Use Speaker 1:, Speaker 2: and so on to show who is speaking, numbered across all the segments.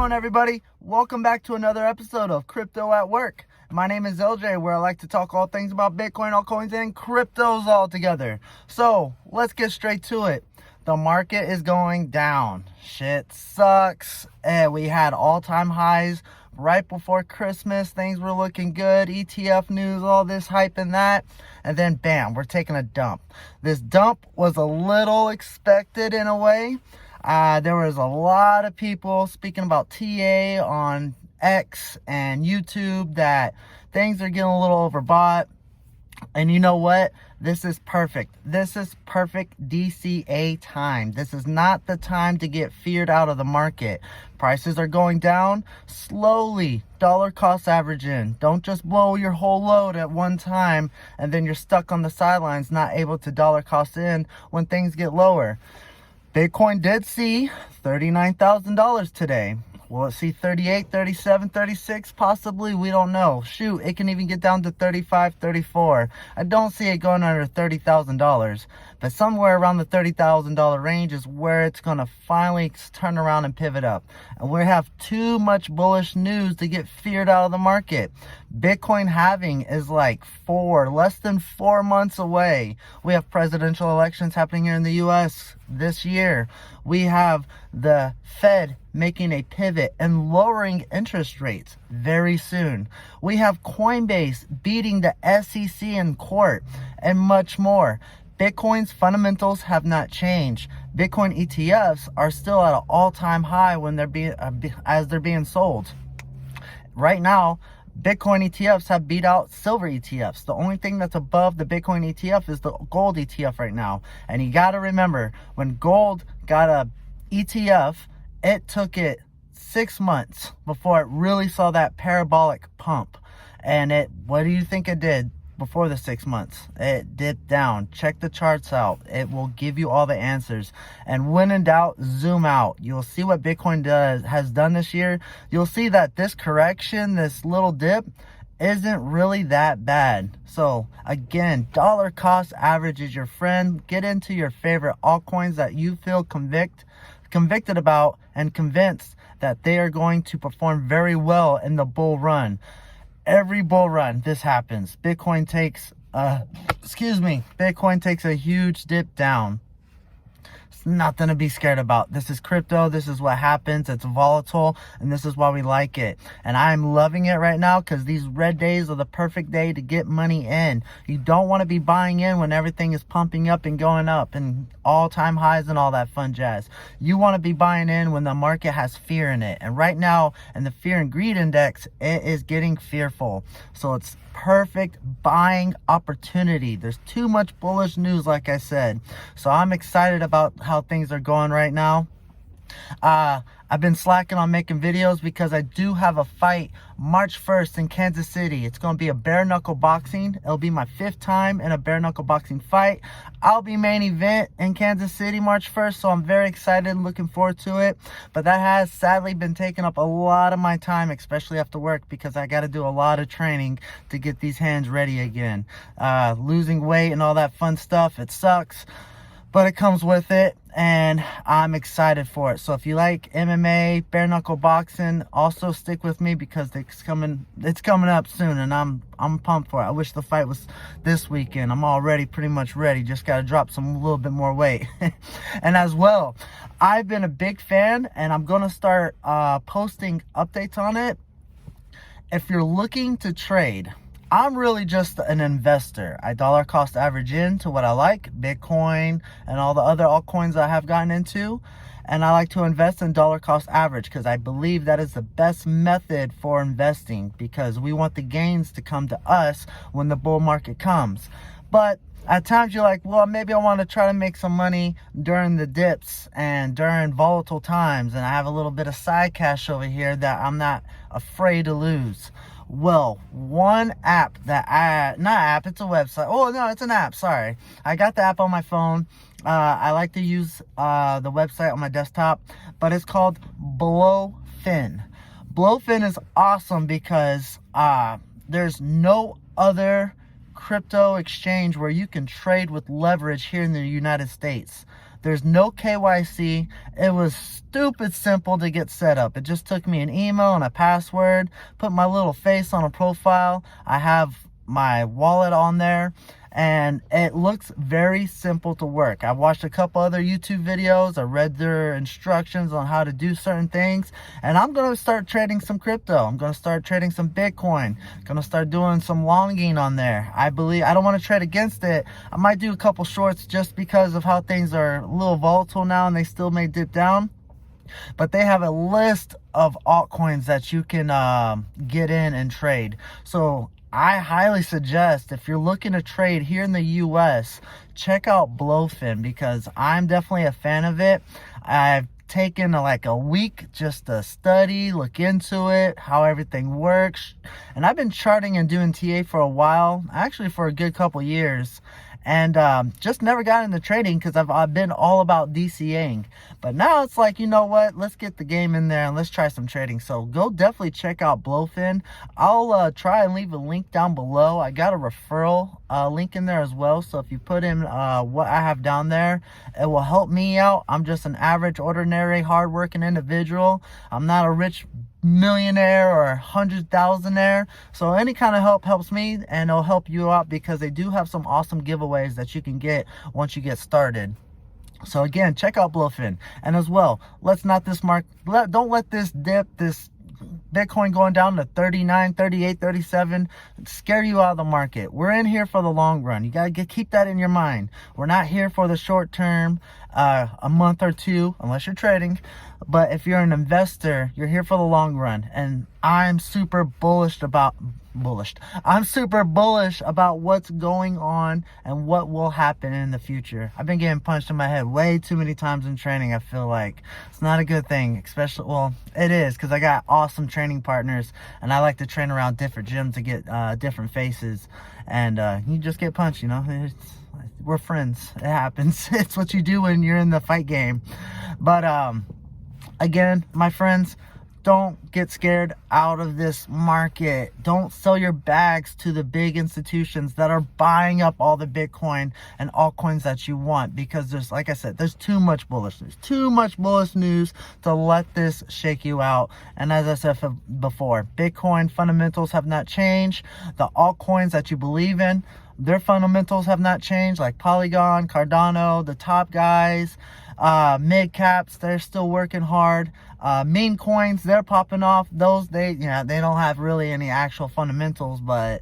Speaker 1: going, everybody? Welcome back to another episode of Crypto at Work. My name is LJ, where I like to talk all things about Bitcoin, altcoins, and cryptos all together. So let's get straight to it. The market is going down. Shit sucks. And we had all-time highs right before Christmas. Things were looking good. ETF news, all this hype and that. And then bam, we're taking a dump. This dump was a little expected in a way. There was a lot of people speaking about TA on X and YouTube that things are getting a little overbought. And you know what? This is perfect. This is perfect DCA time. This is not the time to get feared out of the market. Prices are going down slowly. Dollar cost average in. Don't just blow your whole load at one time and then you're stuck on the sidelines, not able to dollar cost in when things get lower. Bitcoin did see $39,000 today. Will it see 38, 37, 36? Possibly. We don't know. Shoot, it can even get down to 35, 34. I don't see it going under $30,000. But somewhere around the $30,000 range is where it's going to finally turn around and pivot up. And we have too much bullish news to get feared out of the market. Bitcoin halving is like less than 4 months away. We have presidential elections happening here in the U.S. this year. We have the Fed making a pivot and lowering interest rates very soon. We have Coinbase beating the SEC in court and much more. Bitcoin's fundamentals have not changed. Bitcoin ETFs are still at an all-time high when they're being sold. Right now, Bitcoin ETFs have beat out silver ETFs. The only thing that's above the Bitcoin ETF is the gold ETF right now. And you got to remember, when gold got a ETF, it took it 6 months before it really saw that parabolic pump. And what do you think it did before the 6 months? It dipped down. Check the charts out. It will give you all the answers. And when in doubt, zoom out. You'll see what Bitcoin has done this year. You'll see that this correction, this little dip, isn't really that bad. So again, dollar cost average is your friend. Get into your favorite altcoins that you feel convicted about and convinced that they are going to perform very well in the bull run. Every bull run, this happens. Bitcoin takes a huge dip down. It's nothing to be scared about. This is crypto. This is what happens. It's volatile, and this is why we like it. And I'm loving it right now because these red days are the perfect day to get money in. You don't want to be buying in when everything is pumping up and going up and all-time highs and all that fun jazz. You want to be buying in when the market has fear in it. And right now, in the fear and greed index, it is getting fearful. So it's perfect buying opportunity. There's too much bullish news, like I said. So I'm excited about how things are going right now. I've been slacking on making videos because I do have a fight March 1st in Kansas City. It's going to be a bare knuckle boxing. It'll be my 5th time in a bare knuckle boxing fight. I'll be main event in Kansas City March 1st, so I'm very excited and looking forward to it. But that has sadly been taking up a lot of my time, especially after work, because I got to do a lot of training to get these hands ready again. Losing weight and all that fun stuff, it sucks, but it comes with it, and I'm excited for it. So if you like MMA, bare knuckle boxing, also stick with me because it's coming up soon, and I'm pumped for it. I wish the fight was this weekend. I'm already pretty much ready. Just got to drop a little bit more weight. And as well, I've been a big fan, and I'm going to start posting updates on it. If you're looking to trade, I'm really just an investor. I dollar cost average into what I like, Bitcoin and all the other altcoins I have gotten into. And I like to invest in dollar cost average because I believe that is the best method for investing, because we want the gains to come to us when the bull market comes. But at times you're like, well, maybe I want to try to make some money during the dips and during volatile times, and I have a little bit of side cash over here that I'm not afraid to lose. Well, one app it's a website. Oh, no, it's an app. Sorry. I got the app on my phone. I like to use the website on my desktop, but it's called Blowfin. Blowfin is awesome because there's no other crypto exchange where you can trade with leverage here in the United States. There's no KYC. It was stupid simple to get set up. It just took me an email and a password, put my little face on a profile. I have my wallet on there, and it looks very simple to work. I've watched a couple other YouTube videos. I read their instructions on how to do certain things, and I'm going to start trading some crypto. I'm going to start trading some Bitcoin. Going to start doing some longing on there. I don't want to trade against it. I might do a couple shorts just because of how things are a little volatile now, and they still may dip down. But they have a list of altcoins that you can get in and trade. So I highly suggest, if you're looking to trade here in the US, check out Blowfin, because I'm definitely a fan of it. I've taken like a week just to study, look into it, how everything works. And I've been charting and doing TA for a while, actually for a good couple years. And just never got into trading because I've been all about DCAing. But now it's like, you know what? Let's get the game in there and let's try some trading. So go definitely check out Blowfin. I'll try and leave a link down below. I got a referral link in there as well. So if you put in what I have down there, it will help me out. I'm just an average, ordinary, hardworking individual. I'm not a rich millionaire or 100,000aire. So any kind of help helps me, and it'll help you out because they do have some awesome giveaways that you can get once you get started. So again, check out Blowfin. And as well, don't let this dip, this Bitcoin going down to 39, 38, 37 scare you out of the market. We're in here for the long run. You got to keep that in your mind. We're not here for the short term, a month or two, unless you're trading. But if you're an investor, you're here for the long run. And I'm super bullish about what's going on and what will happen in the future. I've been getting punched in my head way too many times in training. I feel like it's not a good thing, especially, well, it is, because I got awesome training partners and I like to train around different gyms to get different faces, and you just get punched, you know. We're friends. It happens. It's what you do when you're in the fight game. But again, my friends, don't get scared out of this market. Don't sell your bags to the big institutions that are buying up all the Bitcoin and altcoins that you want, because there's, like I said, there's too much bullish news. Too much bullish news to let this shake you out. And as I said before, Bitcoin fundamentals have not changed. The altcoins that you believe in, their fundamentals have not changed, like Polygon, Cardano, the top guys, mid caps, they're still working hard. Meme coins, they're popping off. Those, they don't have really any actual fundamentals, but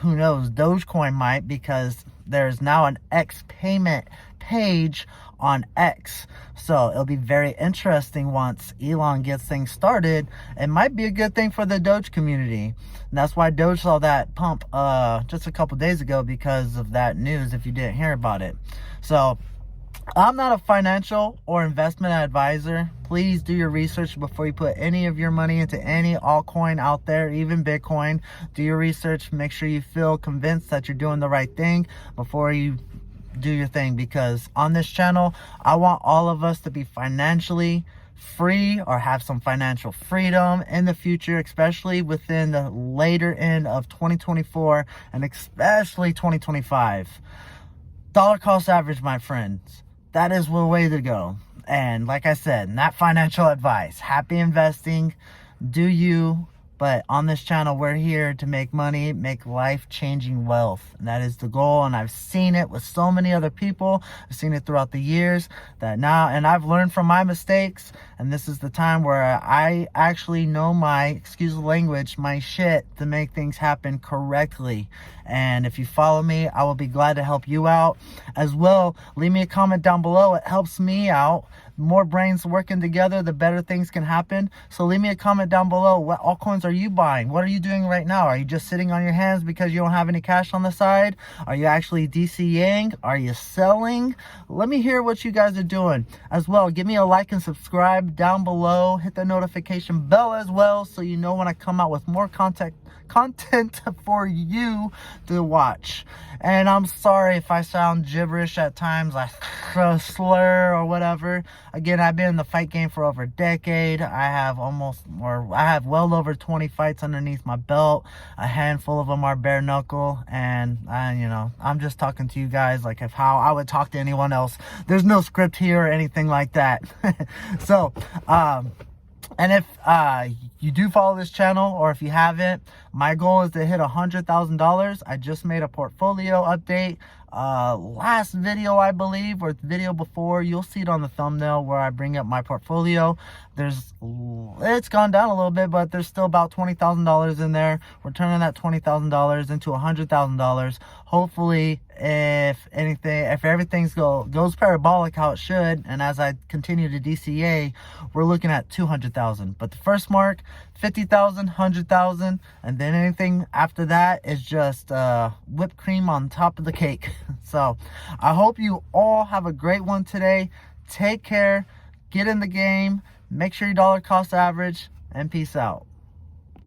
Speaker 1: who knows? Dogecoin might, because there's now an X payment page on X. So it'll be very interesting once Elon gets things started. It might be a good thing for the Doge community. And that's why Doge saw that pump just a couple days ago, because of that news, if you didn't hear about it. So I'm not a financial or investment advisor. Please do your research before you put any of your money into any altcoin out there, even Bitcoin. Do your research. Make sure you feel convinced that you're doing the right thing before you do your thing, because on this channel, I want all of us to be financially free or have some financial freedom in the future, especially within the later end of 2024 and especially 2025. Dollar cost average, my friends. That is the way to go. And like I said, not financial advice. Happy investing. Do you. But on this channel, we're here to make money, make life-changing wealth. And that is the goal. And I've seen it with so many other people. I've seen it throughout the years that now, and I've learned from my mistakes. And this is the time where I actually know my, excuse the language, my shit to make things happen correctly. And if you follow me, I will be glad to help you out as well. Leave me a comment down below. It helps me out. The more brains working together, the better things can happen. So leave me a comment down below. What altcoins are you buying? What are you doing right now? Are you just sitting on your hands because you don't have any cash on the side? Are you actually DCAing? Are you selling? Let me hear what you guys are doing as well. Give me a like and subscribe down below. Hit the notification bell as well, so you know when I come out with more content for you to watch. And I'm sorry if I sound gibberish at times, like slur or whatever. Again, I've been in the fight game for over a decade. I have well over 20 fights underneath my belt. A handful of them are bare knuckle, and I'm just talking to you guys like how I would talk to anyone else. There's no script here or anything like that. So, and if you do follow this channel, or if you haven't, my goal is to hit $100,000. I just made a portfolio update. Last video, I believe, or the video before, you'll see it on the thumbnail where I bring up my portfolio. It's gone down a little bit, but there's still about $20,000 in there. We're turning that $20,000 into $100,000. Hopefully, if everything goes parabolic how it should, and as I continue to DCA, we're looking at 200,000. But the first mark, 50,000, 100,000, and then anything after that is just whipped cream on top of the cake. So I hope you all have a great one today. Take care, get in the game, make sure your dollar cost average, and peace out.